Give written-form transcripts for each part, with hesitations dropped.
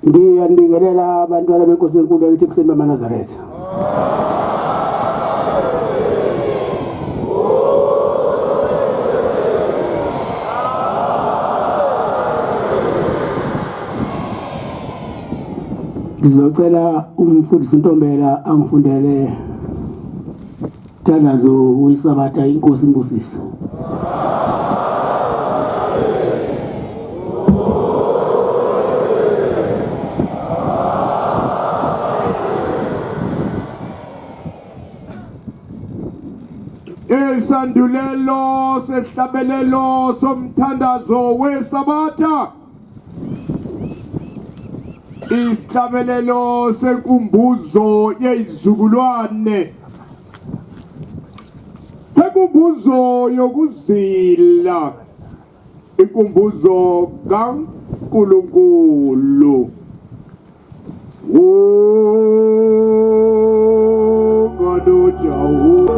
Ngiyandingelela abantwana benkosi enkulu yakithi ebuhleni bamaNazaretha. Ngizocela umfundisi uNtombela angifundele Thandazo uyisabatha inkosi imbusisa. Isandulelo sehlabelelo somthandazo wesabatha. Isihlabelelo senkumbuzo yezizukulwane. Senkumbuzo yokuzila. Inkumbuzo kaNkulunkulu. Ngadojawu.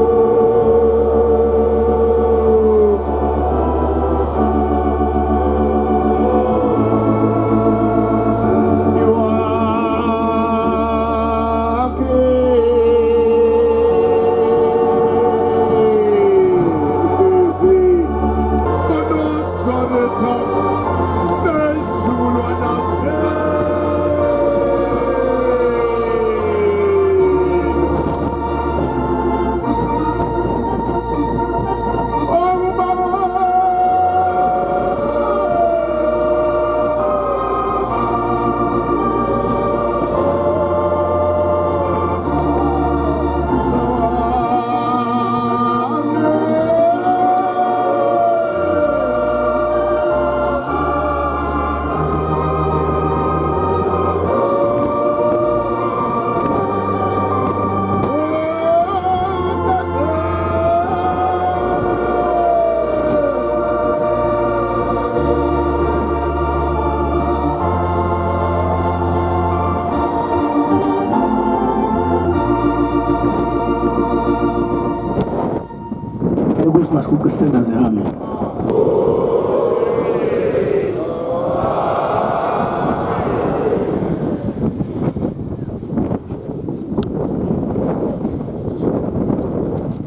Masikuke standards amen.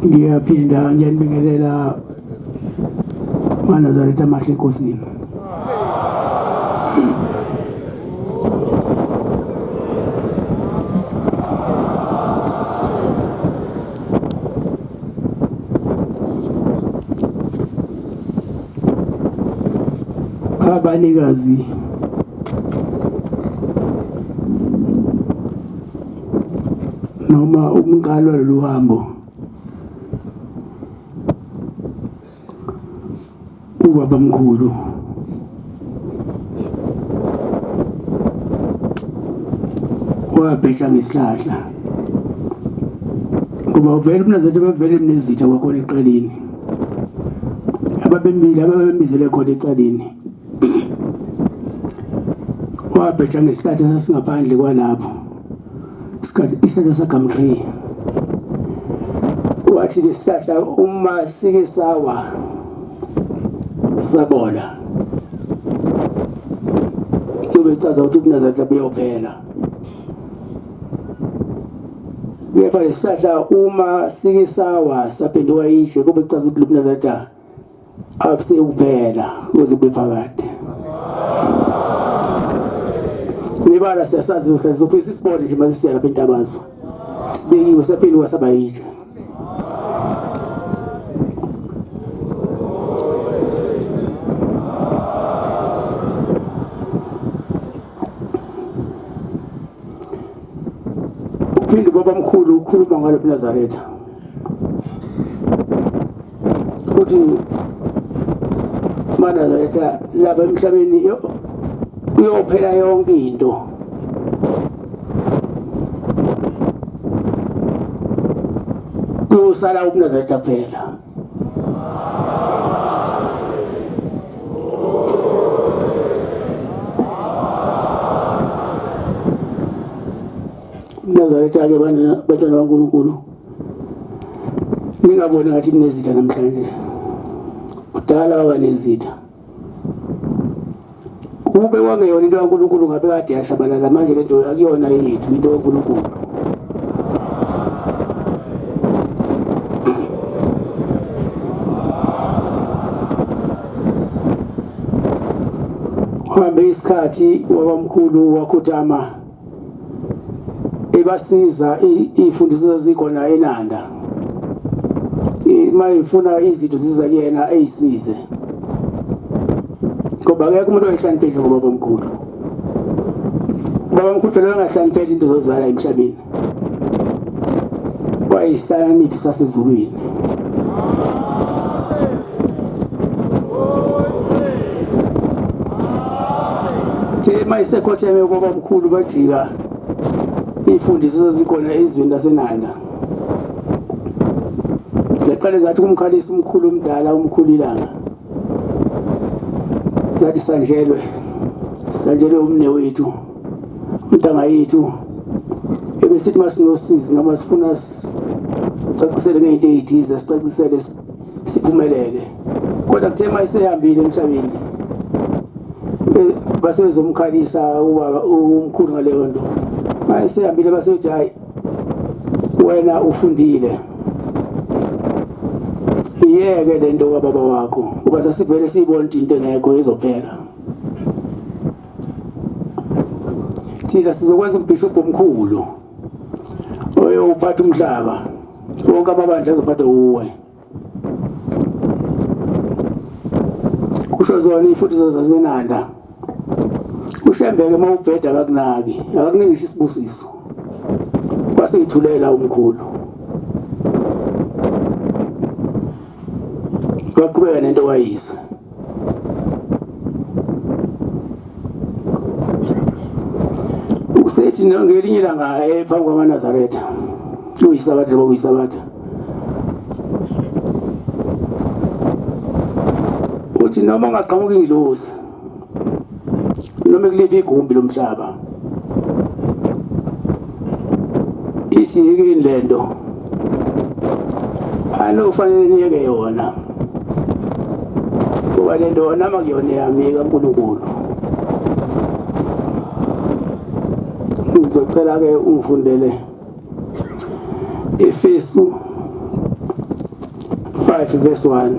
Ngiyaphinda ngiyanibingelela amaNazaretha amahle enkosini. Abanikazi noma umqalo lolu hambo ubaba mkhulu wabheja ngesihlahla kuba vele umNazaretha bavele mnezitha kwakhona eqaleni ababembizele khona ecaleni wabheja ngesihlahla sasingaphandle kwalapho isihlahla sagamtree wathi lesihlahla uma sike sawa sabola kube chaza ukuthi uNazaretha beyophela kepha lesihlahla uma sike sawa saphenduka yishe kube chaza ukuthi uNazaretha abse ukuphela kuze kube phakade nibala siyasazi ukuthi sizophisa isibone nje mase lapha entabazwe sibekiwe saphenduka sabayitsha uphinde baba mkhulu ukhuluma ngalo uNazaretha uthi maNazaretha lapha emhlabeni uyophela yonke into kusala uNazaretha kuphela uNazaretha ke bantwana bakaNkulunkulu ningaboni ngathi kunezitha namhlanje kudala wabanezitha ube wangeyona into kaNkulunkulu ngabe kade yashabalala manje lento akuyona yethu into kaNkulunkulu. Hambe isikhathi wabamkhulu wakhothama ebasiza ifundiso zikhona eNanda. Mayifuna izinto ziza kuyena ayisize. Ngoba akekho umuntu oyihlaniphile ngoba omkhulu. Baba omkhulu phela angahlaniphile into zozala emhlabeni. Wayisihlala niphi sasezulwini. Mayisekhotheme ubaba omkhulu bajika ifundiso zikhona ezweni laseNanda. Yaqale zathi kumkhalisa umkhulu omdala umkhulu ilanga. Zathi sanjelwe umne wethu untanga yethu ebesithi masinosizi ngama sifuna sicacisele ngeinto ezithize sicacisele siphumelele kodwa kuthe mayisehambile emhlabeni basezomkhalisa ubaba umkhulu ngaleyo nto mayisehambile basethi hayi wena ufundile iyeke lento kababa wakho kuba sasivele siyibona into engekho izophela. Thina sizokwenza umbishop omkhulu oyophatha umhlaba wonke amabandla azophatha uwe. Kusho zona ifundiso zaseNanda ushembeke mawubheda akakunaki akakunikisi isibusiso kwaseyithulela umkhulu. Waqhubeka nento wayisa. Usethi ngelinye ilanga phambi kwamaNazaretha uyisabatha uthi noma ungaqhamuka ingilosi noma kuliphi igumbi lomhlaba ithi yikini lento anofanele niyeke yona kuba lento nama kuyona yami kaNkulunkulu. Ngizocela ke ungifundele Efesu 5 verse 1.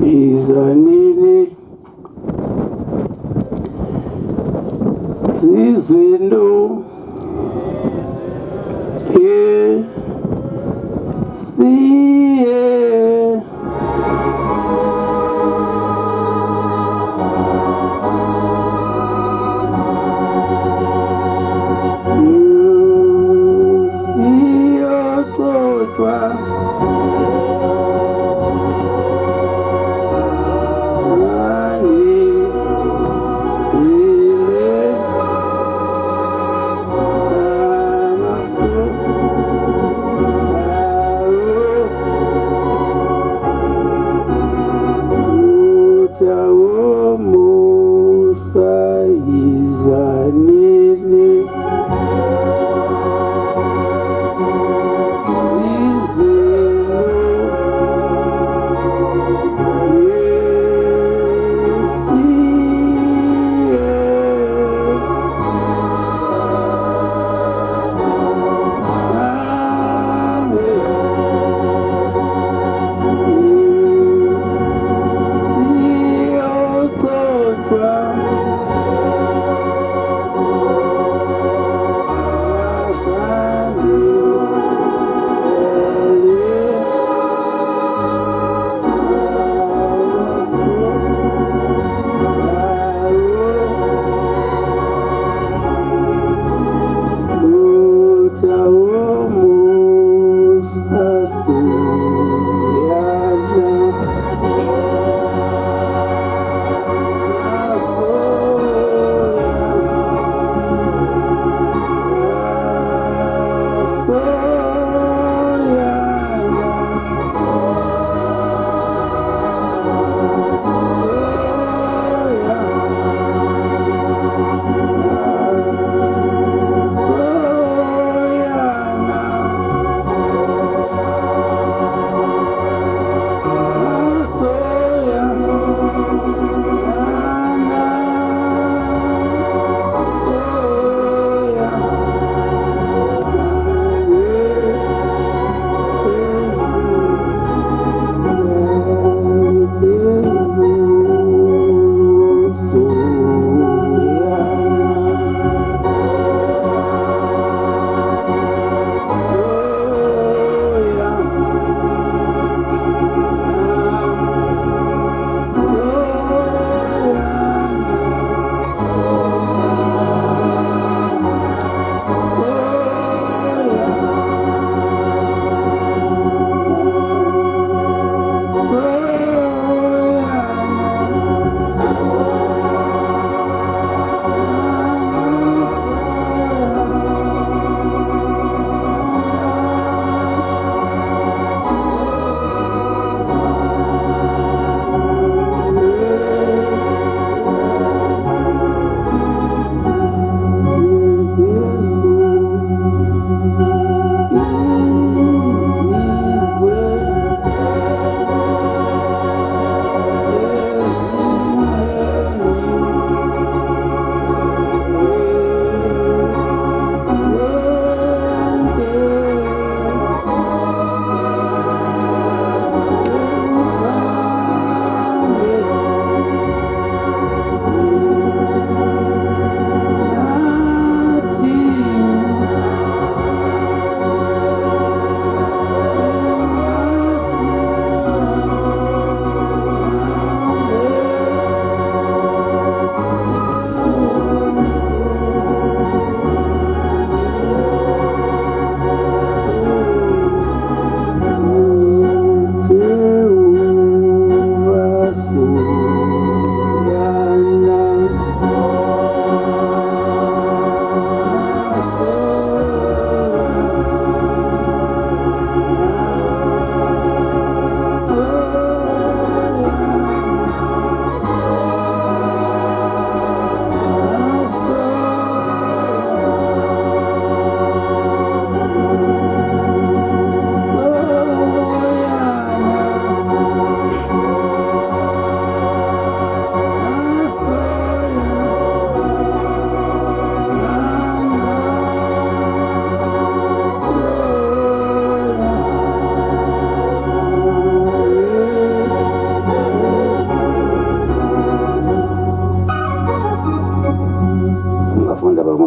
Izanini zizwendo siye siyototwa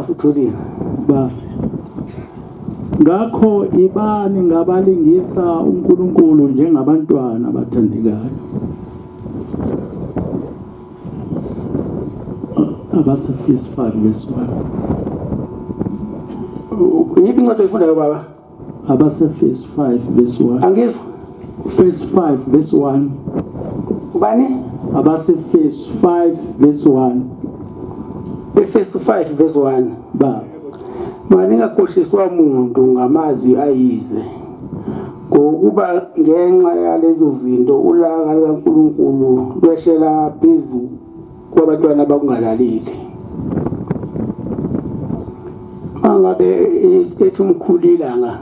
usutholile ba ngakho ibani ngabalingisa uNkulunkulu njengabantwana abathandekayo abase verse 5 verse 1 yipi incwadi oyifundayo baba abase verse 5 verse 1 angizwa verse 5 verse 1 ubani abase verse 5 verse 1 Efesu 5 verse 1 ba maningakhohliswa umuntu ngamazwi ayize ngokuba ngenxa yalezo zinto ulaka likaNkulunkulu lwehlela phezulu kwabantwana bakungalaleli mangabe ethi umkhulilanga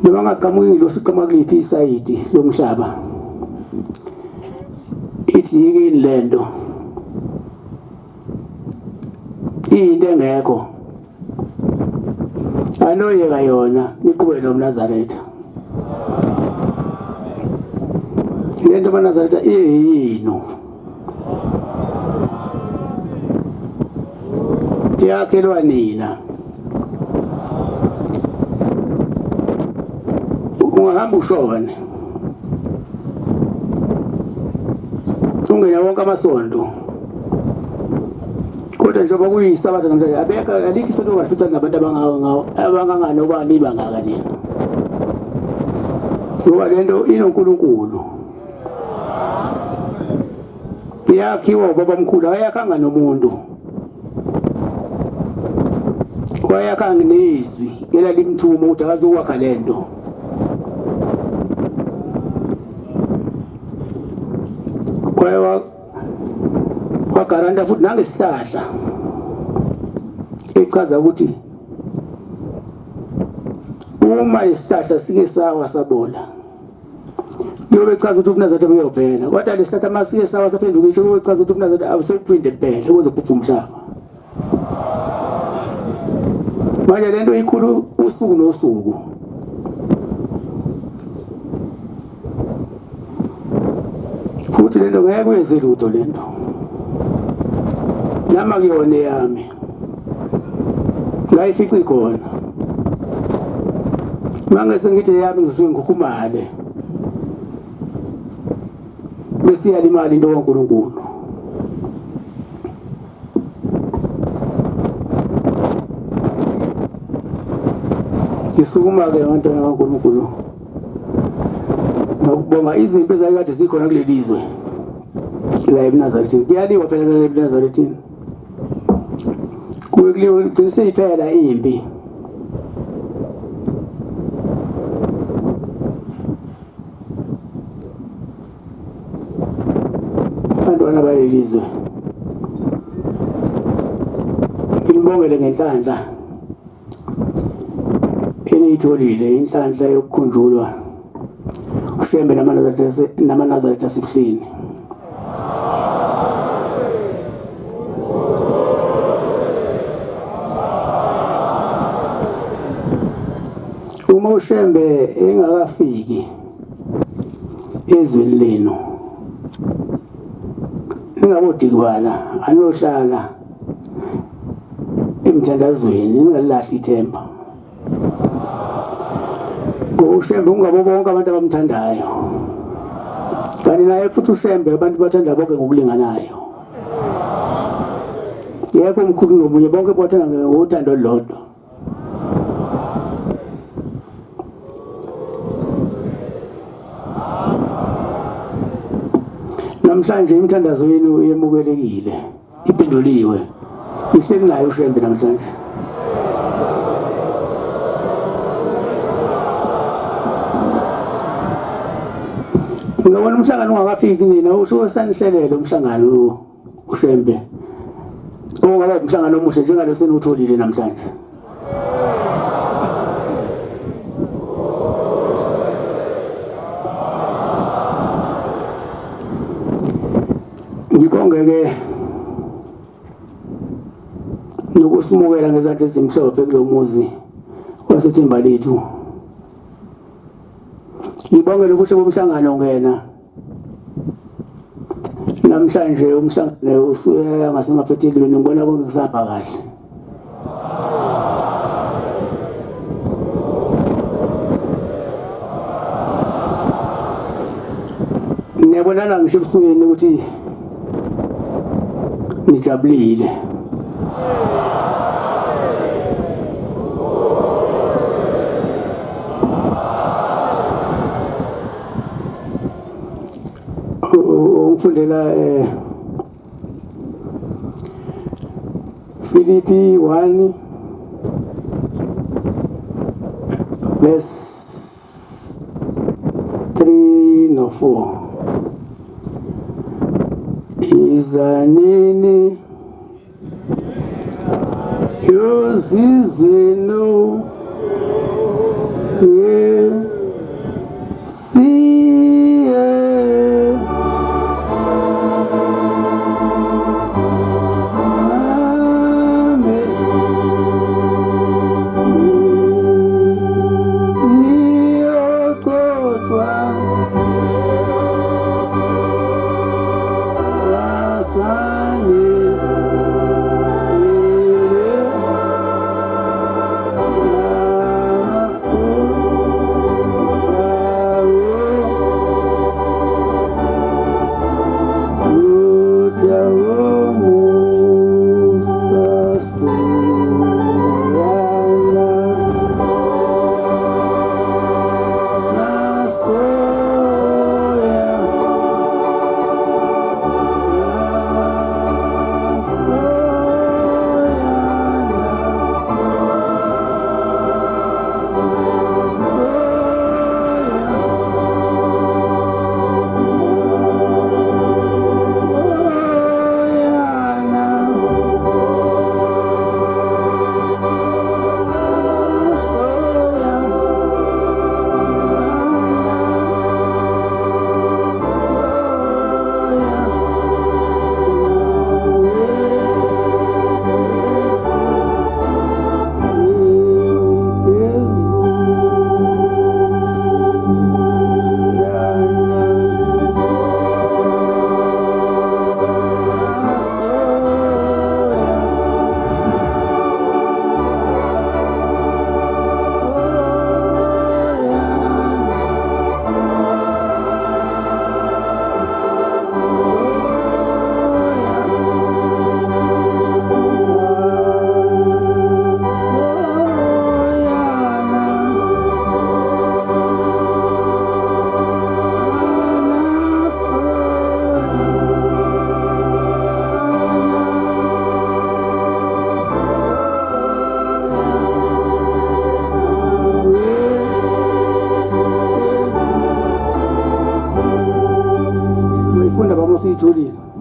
noma ngaqhamuki lo siqhama kuliphi isayidi lomhlaba ithi yike lento into engekho anoyeka yona niqhube nomNazaretha lento kaNazaretha iyino yakhelwa nina ungahamba ushone ungena wonke amasonto kodwa njengoba kuyisabatha namhlanje abeka alikho isonto ongalifitha nabantu abangangani obani bangaka nina ngoba lento inoNkulunkulu yakhiwa ubaba mkhulu ayakhanga nomuntu kwayakhanga nezwi elalimthuma ukuthi akazokwakha lento wagaranta futhi nangesihlahla echaza ukuthi uma isihlahla sike sawa sabola yobe chaza ukuthi uNazaretha uyophela kodwa lesihlahla masike sawa saphenduka isho yobe chaza ukuthi uNazaretha awusophinde phela ukuze ubhubhe umhlaba manje lento ikhulu usuku nosuku futhi lento ngeke kwenze lutho lento nama kuyona yami ngayifica ikhona mangase ngithi yami ngisuke ngikukhumale bese yalimali into kaNkulunkulu ngisukuma ke abantwana kaNkulunkulu nokubonga izimpi ezayikade zikhona kuleli zwe la eNazarethini kuyaliwa phela la eNazarethini kuliwe igcine seyiphela impi abantwana balelizwe ngibongele ngenhlanhla eniyitholile inhlanhla yokukhunjulwa ushembe namanazareta sibuhlini uma ushembe engakafiki ezweni lenu ningabodikwana anohlala emthandazweni ningalahli ithemba ushembe ungabo bonke abantu abamthandayo kanti naye futhi ushembe abantu bathanda bonke ngokulinganayo yekho umkhulu nomunye bonke bathanda ngothando olulodwa namhlanje imithandazo yenu yemukelekile iphenduliwe ihleli naye ushembe namhlanje ngabona umhlangano ungakafiki nina usho sanihlelele umhlangano ushembe ongaba umhlangano omuhle njengalo senutholile namhlanje ngibongeke nokusimukela ngezandla ezimhlophe kulomuzi waseThembalethu ngibongele ubuhle bomhlangano ngena namhlanje umhlangano usuya ngasemaphethelweni ngibona konke kusahamba kahle. Ngiyabonana ngisho ebusweni ukuthi nijabulile. Ungifundela Filipi 1 verse 3 no 4. Izanini yozizwe no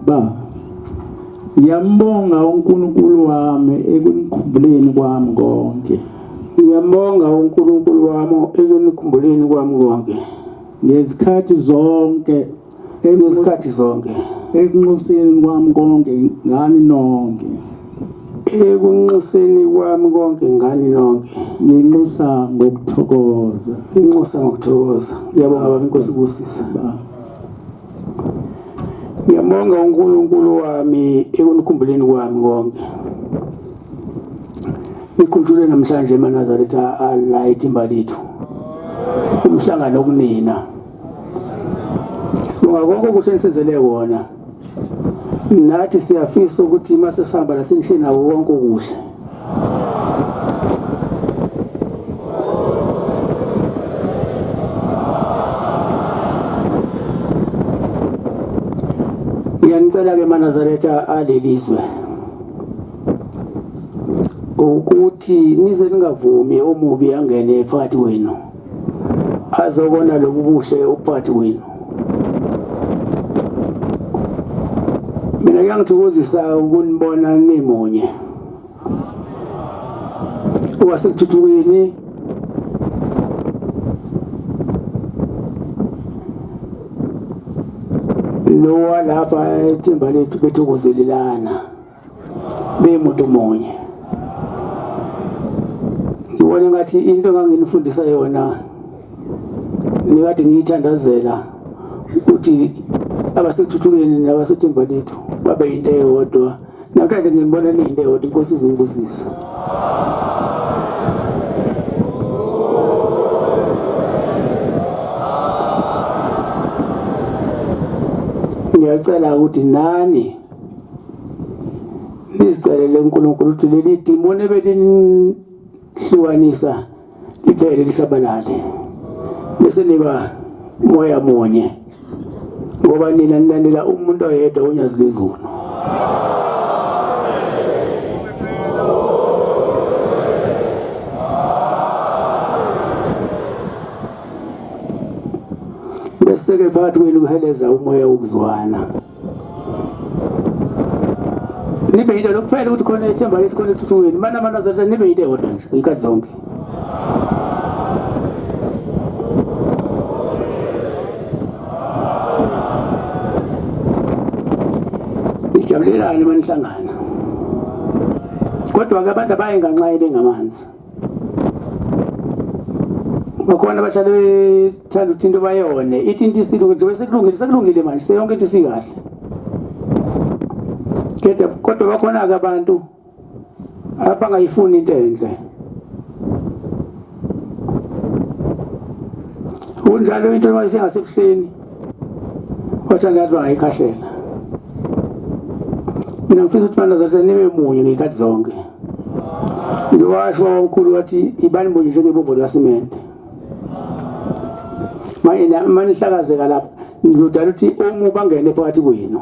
ba ngiyambonga uNkulunkulu wami ekunikhumbuleni kwami konke. Ngiyambonga uNkulunkulu wami ekunikhumbuleni kwami konke ngezikhathi zonke ekunxuseni kwami konke ngani nonke. Ekunxuseni kwami konke ngani nonke. Nginxusa ngokuthokoza. Ngiyabonga baba inkosi kubusisa. Ba Ngiyambonga uNkulunkulu wami ekunikhumbuleni kwami konke. Ngikhunjule namhlanje eNazaretha la Ethembalethu. Umhlangano okunina. Sibonga konke ukuthi nisenzele wona. Nathi siyafisa ukuthi mase sihamba la sinishe nawo konke okuhle. Ngiyanicela ke eNazaretha alelizwe ukuthi nize ningavumi omubi angene phakathi wenu azobona lobubuhle uphakathi wenu. Mina ngiyangithokozisa ukunibona nimunye owasethuthukweni lo lapha Ethembalethu bethokozelelana bemuntu munye. Ngibona ngathi into enganginifundisa yona nikade ngiyithandazela ukuthi abasethuthukeni nabaseThembalethu babe yinto eyodwa. Namhlanje ngibona niyinto eyodwa. Inkosi izinibusise. Ngiyacela ukuthi nani nisicelele uNkulunkulu ukuthi leli dimoni belihlukanisa liphele lisabalale bese niba moya munye ngoba nina nilandela umuntu oyedwa onyazi lezulu. Bese-ke phakathi kwenu kuheleza umoya wokuzwana. Nibe yinto lokuphela ukuthi khona Ethembalethu khona ethuthukweni. Mana manazatha nibe yinto eyodwa nje ikhathi zonke. Nijabulelane manihlangana. Kodwa-ke abantu abayenganxaye bengamanzi. Bakhona abahlala bethanda ukuthi into bayone. Ithi into isilungile nje sekulungile manje seyonke into isikahle. Kodwa bakhona-ke abantu abangayifuni into enhle. Kunjalo into mayisengasekuhleni wathanda abantu bangayikhahlela. Mina ngifisa ukuthi manazatha nibe munye ngeyikhathi zonke. Ngiwasho omkhulu wathi ibani munye njengebobo likasimende. Manje nihlakazeka lapha ngizodala ukuthi omu bangene phakathi kwenu.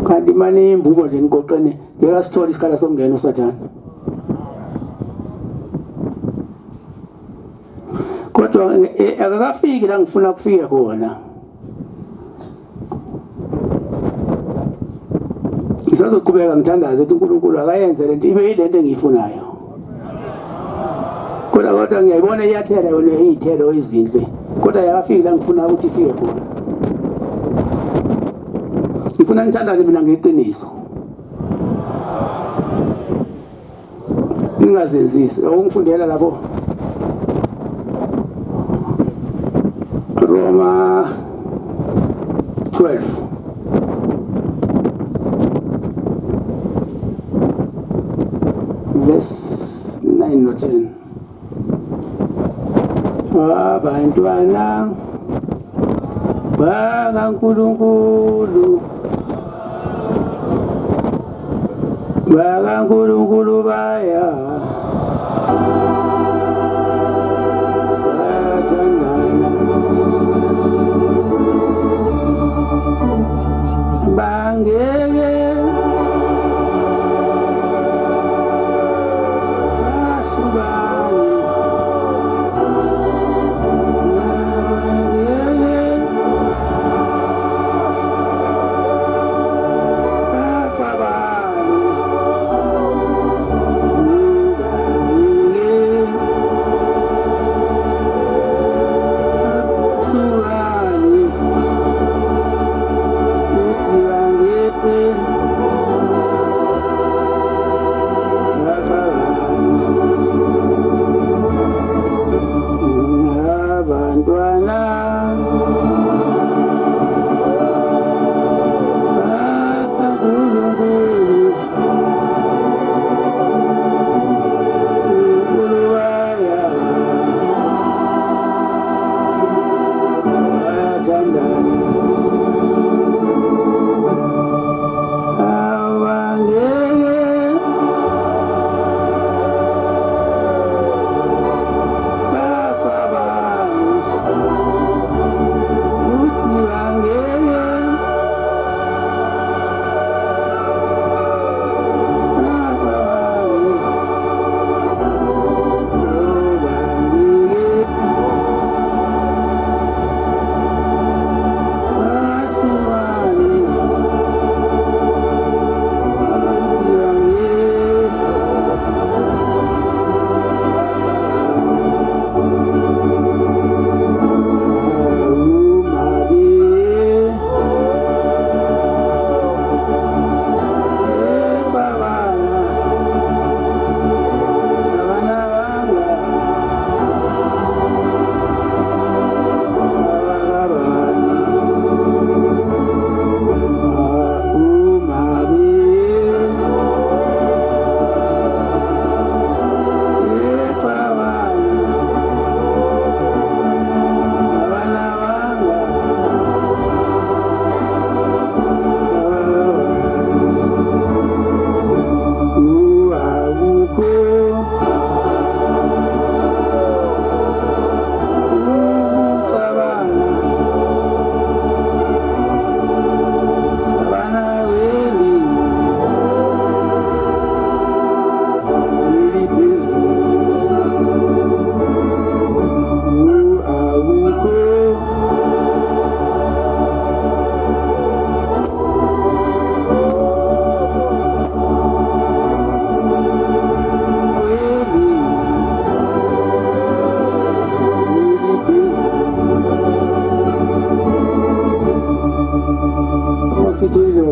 Kanti manje imbubo nje niqoqene ngeke sithole isikhala sokungena uSathane. Kodwa akakafiki la ngifuna kufike khona. Ngisazoqhubeka ngithandaze ukuthi uNkulunkulu akayenze lento ibe yilento engiyifunayo. Kodwa ngiyayibona iyathela yona izithelo ezinhle. Kodwa yakafiki la ngifuna ukuthi ifike khona. Ngifuna nithandane mina ngeqiniso. Ningazenzisi ungifundela lapho. Roma 12 verse 9 no 10. Abantwana bakaNkulunkulu baya bathandana bangeke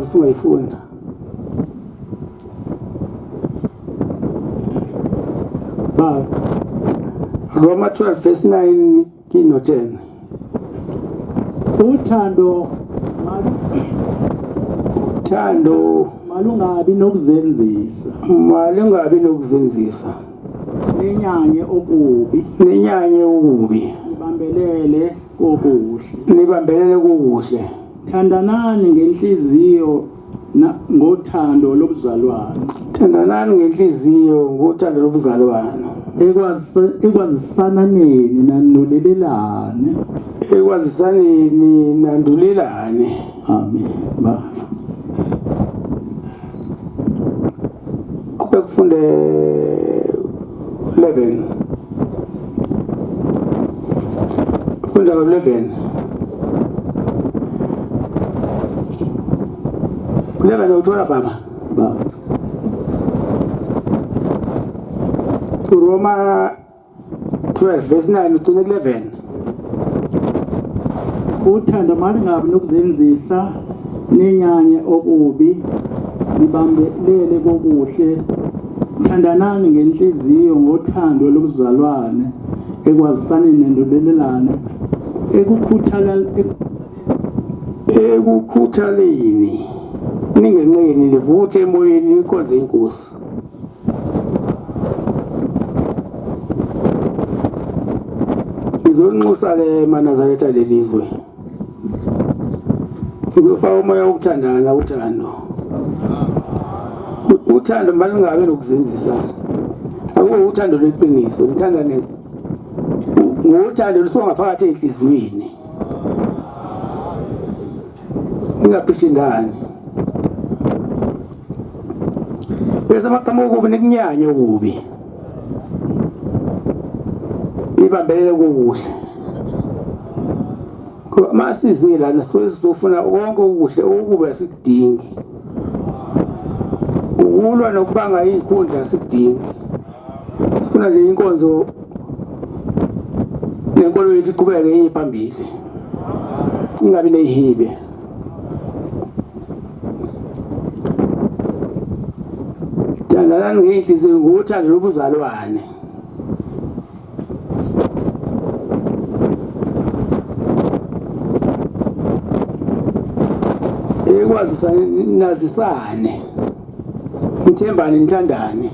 usungayifunda. Baba Roma 12 verse 9 kino 10. uthando malungabi nokuzenzisa Malingabi nokuzenzisa. nenyanye okubi Nenyanye ukubi. nibambelele kokuhle thandanani ngenhliziyo ngothando lobuzalwane Thandanani ngenhliziyo ngothando lobuzalwane. ekwazisananeni nanolelelane Ekwazisaneni nandulelane. amen ba Kube kufunde 11. Funda 11. 11 uthola baba. ba Roma 12 verse 9 ugcina 11. uthando malingabi nokuzenzisa nenyanye okubi nibambelele kokuhle thandanani ngenhliziyo ngothando lobuzalwane ekwazisaneni nendolelelane Ekukhuthaleni ningenqeni livuthe emoyeni nikhonze inkosi. Ngizonxusa ke eManazaretha lelizwe. Ngizofaka umoya wokuthandana uthando. Uthando malingabe nokuzenzisa. Akuwo uthando lweqiniso, ngithandane ngothando lisuka ngaphakathi enhliziyweni. Ningaphithindani. Bese amaqhamuka okubi nekunyanya okubi. Ibambelele kokuhle. Ngoba masizila nasizofuna konke okuhle okubi asikudingi. Ukulwa nokubanga izikhundla asikudingi. Sifuna nje inkonzo nenkolo yethu iqhubeke iye phambili. Ingabi nehibe. Thandanani ngenhliziyo ngothando lobuzalwane. Ekwazisane nazisane. Nithembane nithandane.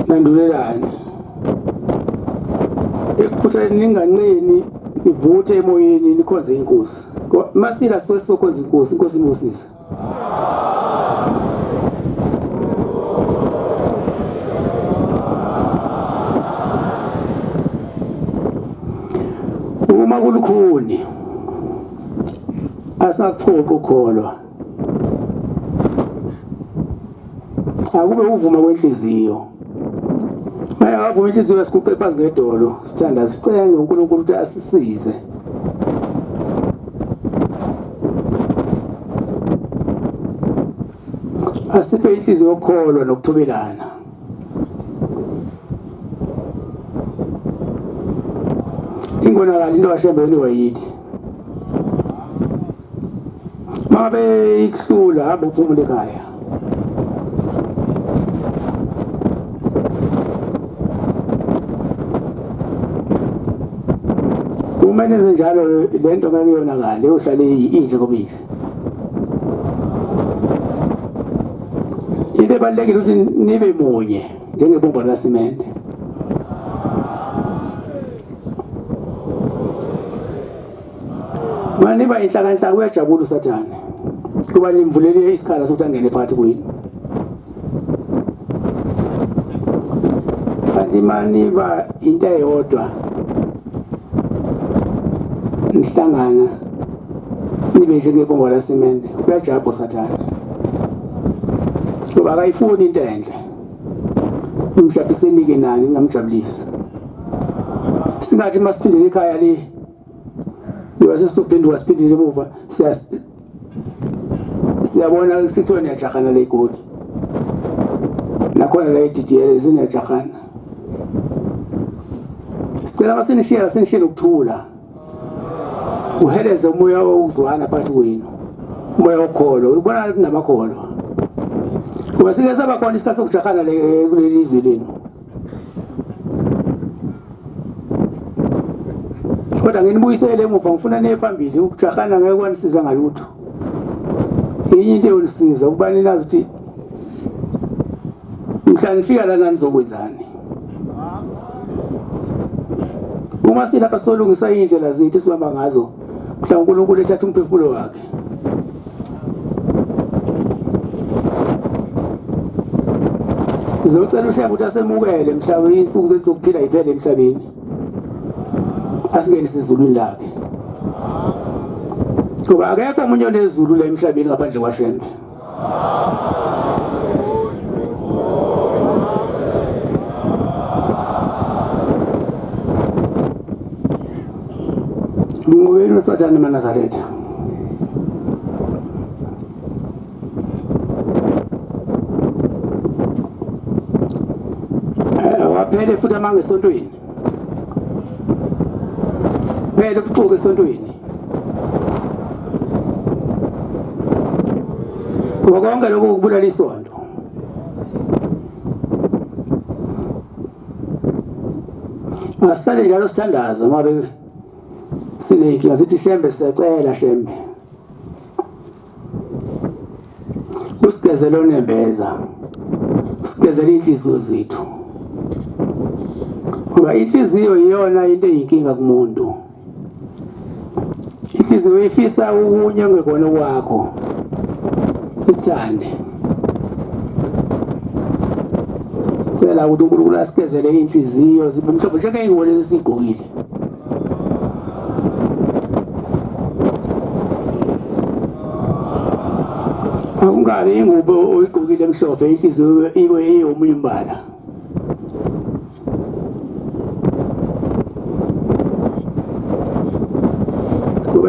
Nandulelane. Ekukhuthaleni ninganqeni nivuthe emoyeni nikhonze inkosi. Masila sikhonze inkosi, inkosi imosisa. Uma kulukhuni asakuphoqa ukholwa. Akube uvuma kwenhliziyo. Maya wavuma inhliziyo sikuqe phansi ngedolo, sithanda sicenge uNkulunkulu ukuthi asisize. Asiphe inhliziyo yokholwa nokuthobelana. Ingonakala into kashembeni wayithi. Mabe ikhula hamba uphumule ekhaya. Uma nenze njalo lento ngeke yonakala, yohlale inhle kobile. Into ebalulekile ukuthi nibe munye njengebumba likasimende. Maniba inhlaka uyajabula uSathane. Kuba nimvulele isikhala sokuthi angene phakathi kwenu. Kanti maniba into eyodwa. Nihlangana nibe njengebumba likasimende. Uyajabula uSathane. Kuba akayifuni into enhle. Umshapisenike nani ngingamjabulisi. Singathi masiphindele ekhaya le sesophenduka siphindile emuva siyabona sithona yajahana le igoli nakhona la ididiyele siniyajahana. Sicela masinishiyela ukuthula uheleze umoya wokuzwana phakathi kwenu umoya okholo ubona kunamakholo kuba sike saba khona isikhathi sokujakhana kuleli izwe lenu kodwa nginibuyisele emuva ngifuna nephambili ukujakhana ngeke kwanisiza ngalutho yinye into eyonisiza ukuba ninazi ukuthi mhla nifika lana nizokwenzani uma silapha solungisa indlela zethu sihamba ngazo mhla uNkulunkulu ethatha umphefumulo wakhe sizocela ushaya ukuthi asemukele mhlawumbe insuku zethu zokuphila iphele emhlabeni asingenise izulwini lakhe kuba akekho umunye onezulu la emhlabeni ngaphandle kwaShembe Mngubeni uSathane eNazaretha waphele futhi amange esontweni phela ubuxoki esontweni kuba konke lokho kubulala isonto asihlale njalo sithandaza ngabe sineyinkinga sithi Shembe siyacela Shembe usigezele onembeza sigezele inhliziyo zethu ngoba inhliziyo iyona into eyinkinga kumuntu inhliziyo ifisa ukunye ngekona kwakho ithande cela ukuthi uNkulunkulu asigezele inhliziyo zibe mhlophe njengeyingwele esigqokile akungabe ingubo oyigqokile emhlophe inhliziyo iwe iyomunye umbala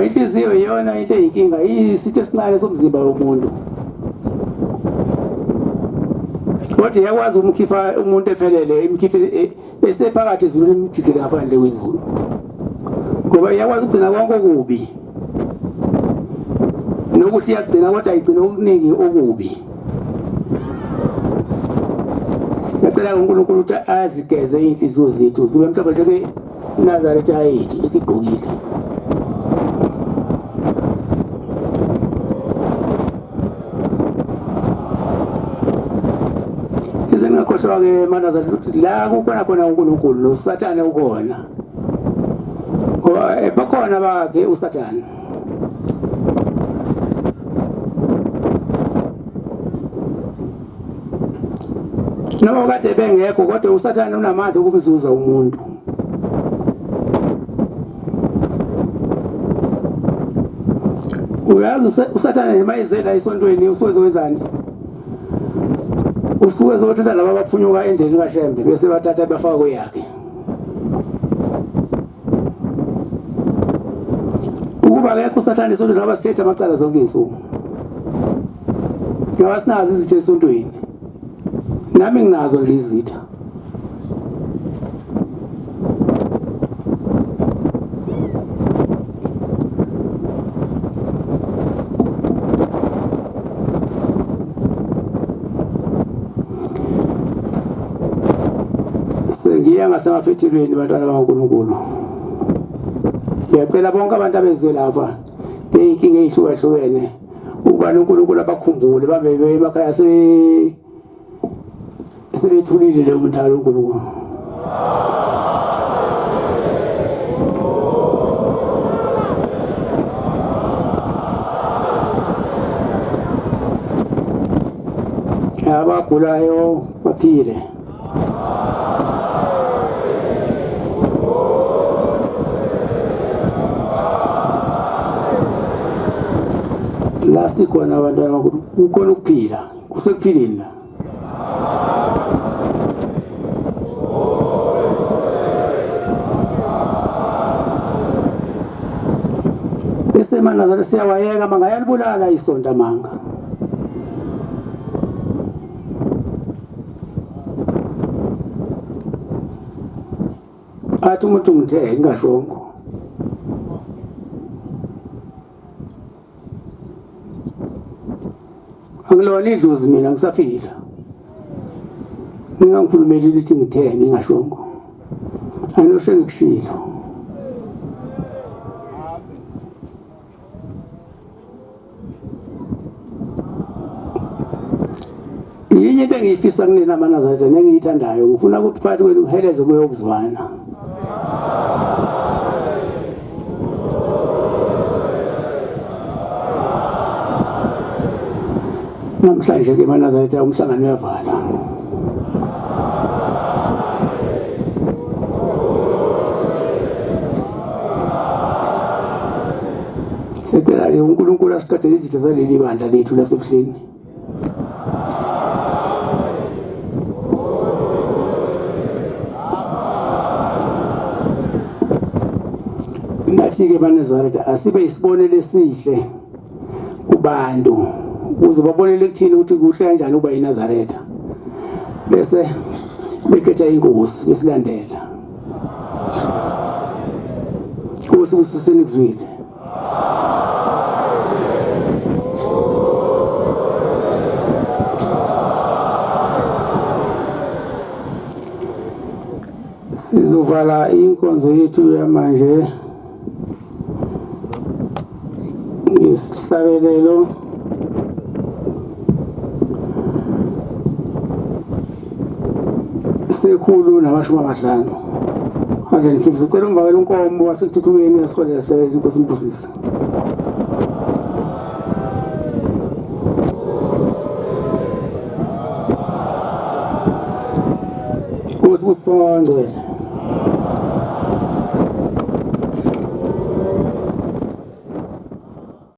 kuba inhliziyo iyona into eyinkinga isitho esincane somzimba womuntu kodwa yakwazi umkhipha umuntu ephelele imkhiphe esephakathi ezulwini imjikile ngaphandle kwezulu ngoba yakwazi ukugcina konke okubi nokuthi yagcina kodwa ayigcina okuningi okubi yacela uNkulunkulu ukuthi azigeze inhliziyo zethu zibe mhlophe njenge Nazaretha yethu esigqokile ngakhohlwa-ke eNazaretha ukuthi la kukhona khona uNkulunkulu noSathane ukhona ngoba bakhona bakhe uSathane noma kade bengekho kodwa uSathane unamandla ukumzuza umuntu uyazi uSathane mayizela esontweni usuke wenzani usuke zothatha laba abaphunyuka endleleni kaShembe bese bathatha bafaka kweyakhe ukuba akekho uSathane esontweni ngoba sithethe amacala zonke insuku ngoba sinazi izitho esontweni nami nginazo nje izitha sengiya ngasemafethelweni bantwana bakaNkulunkulu ngiyacela bonke abantu abeze lapha ngeyinkinga ezihlukahlukene ukuba uNkulunkulu abakhumbule babe emakhaya sebethulile leyo mthalo uNkulunkulu abagulayo baphile la sikhona abantwana kukhona ukuphila kusekuphileni la bese eNazaretha siyawayeka mangayalibulala isonto amanga athi umuntu ngithe ngingashongo angilona idlozi mina ngisafika ningangikhulumeli lithi ngithe ngingashongo anosho ngikushilo yinye into engiyifisa kunina amanazareta nengiyithandayo ngifuna ukuthi phakathi kwenu kuheleze kuyokuzwana namhlanje ke amanazareta umhlangano uyavala sicela nje uNkulunkulu asiqedele izitho zaleli bandla lethu lasebuhleni nathi-ke amanazareta asibe isibonelo esihle kubantu ukuze babonele kuthini ukuthi kuhle kanjani ukuba yiNazareta bese bekhetha inkosi besilandela Nkosi busiseni kuzwile sizovala inkonzo yethu yamanje ngesihlalelo sekhulu namashumi amahlanu 150 sicela umvakela unkomo wasekuthuthukeni esikoleni esihlalelo inkosi impusisi Nkosi busibonga ngcwele